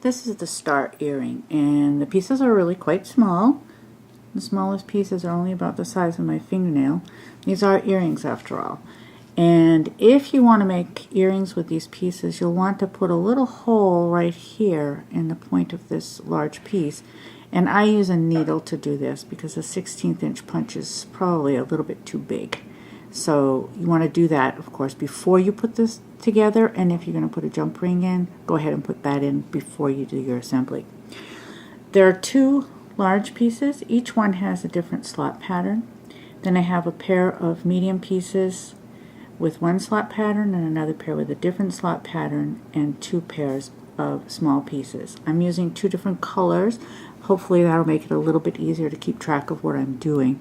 This is the star earring, and the pieces are really quite small. The smallest pieces are only about the size of my fingernail. These are earrings after all. And if you want to make earrings with these pieces, you'll want to put a little hole right here in the point of this large piece. And I use a needle to do this because a 16th inch punch is probably a little bit too big. So you want to do that, of course, before you put this together. And if you're going to put a jump ring in, go ahead and put that in before you do your assembly. There are two large pieces. Each one has a different slot pattern. Then I have a pair of medium pieces with one slot pattern and another pair with a different slot pattern and two pairs of small pieces. I'm using two different colors. Hopefully that'll make it a little bit easier to keep track of what I'm doing.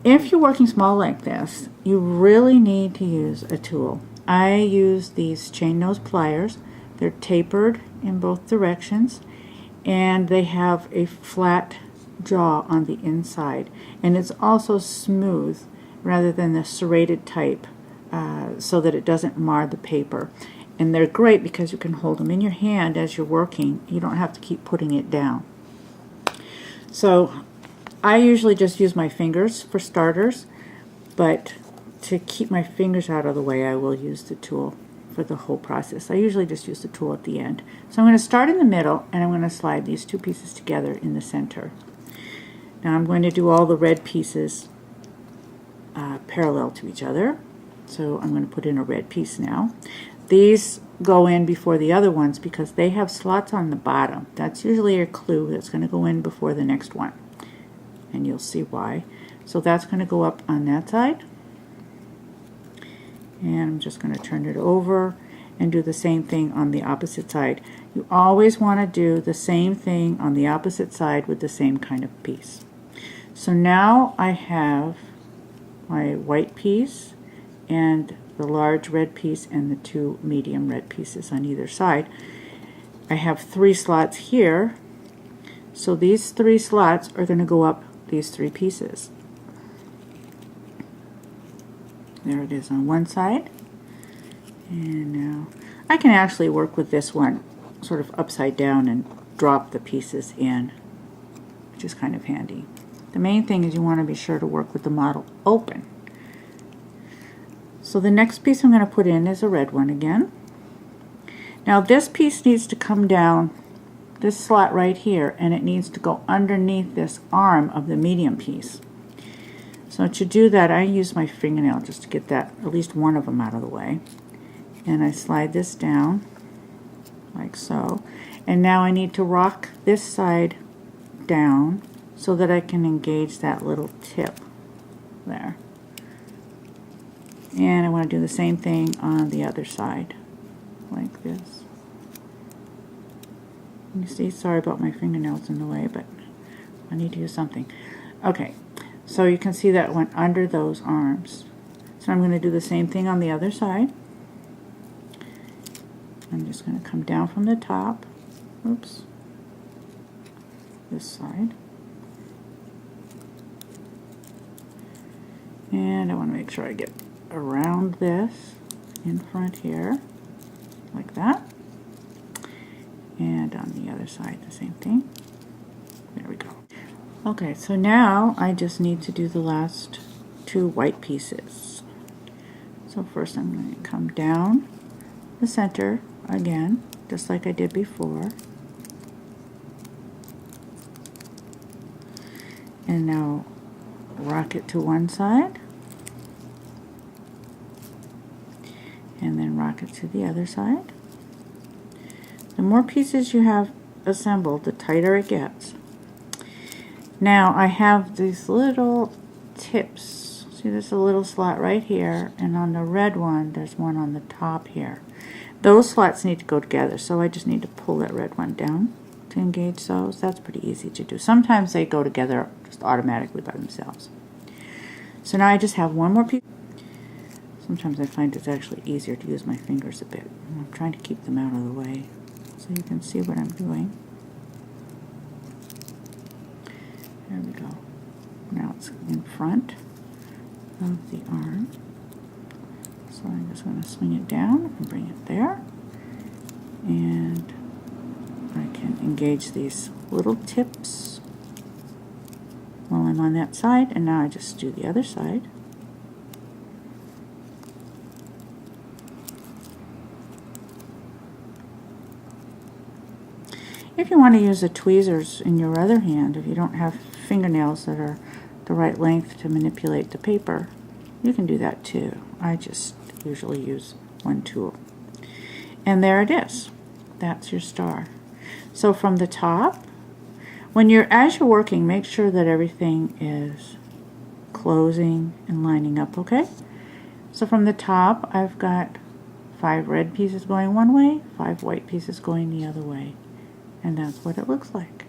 If you're working small like this, you really need to use a tool. I use these chain nose pliers. They're tapered in both directions, and they have a flat jaw on the inside, and it's also smooth rather than the serrated type, so that it doesn't mar the paper. And they're great because you can hold them in your hand as you're working. You don't have to keep putting it down. So I usually just use my fingers for starters, but to keep my fingers out of the way, I will use the tool for the whole process. I usually just use the tool at the end. So I'm going to start in the middle, and I'm going to slide these two pieces together in the center. Now I'm going to do all the red pieces parallel to each other. So I'm going to put in a red piece now. These go in before the other ones because they have slots on the bottom. That's usually a clue that's going to go in before the next one. And you'll see why. So that's going to go up on that side. And I'm just going to turn it over and do the same thing on the opposite side. You always want to do the same thing on the opposite side with the same kind of piece. So now I have my white piece and the large red piece and the two medium red pieces on either side. I have three slots here, so these three slots are going to go up these three pieces. There it is on one side, and now I can actually work with this one sort of upside down and drop the pieces in, which is kind of handy. The main thing is you want to be sure to work with the model open. So the next piece I'm going to put in is a red one again. Now this piece needs to come down this slot right here, and it needs to go underneath this arm of the medium piece. So to do that, I use my fingernail just to get that, at least one of them out of the way. And I slide this down like so. And now I need to rock this side down so that I can engage that little tip there. And I want to do the same thing on the other side, like this. You see, sorry about my fingernails in the way, but I need to use something. Okay, so you can see that went under those arms. So I'm going to do the same thing on the other side. I'm just going to come down from the top. Oops. This side. And I want to make sure I get around this in front here, like that. And on the other side, the same thing. There we go. Okay, so now I just need to do the last two white pieces. So first I'm going to come down the center again, just like I did before. And now rock it to one side. And then rock it to the other side. The more pieces you have assembled, the tighter it gets. Now I have these little tips. See, there's a little slot right here, and on the red one there's one on the top here. Those slots need to go together, so I just need to pull that red one down to engage those. That's pretty easy to do. Sometimes they go together just automatically by themselves. So now I just have one more piece. Sometimes I find it's actually easier to use my fingers a bit. I'm trying to keep them out of the way so you can see what I'm doing. There we go. Now it's in front of the arm. So I'm just going to swing it down and bring it there. And engage these little tips while I'm on that side, and now I just do the other side. If you want to use the tweezers in your other hand, if you don't have fingernails that are the right length to manipulate the paper, you can do that too. I just usually use one tool. And there it is. That's your star. So from the top, as you're working, make sure that everything is closing and lining up, okay? So from the top, I've got 5 red pieces going one way, 5 white pieces going the other way. And that's what it looks like.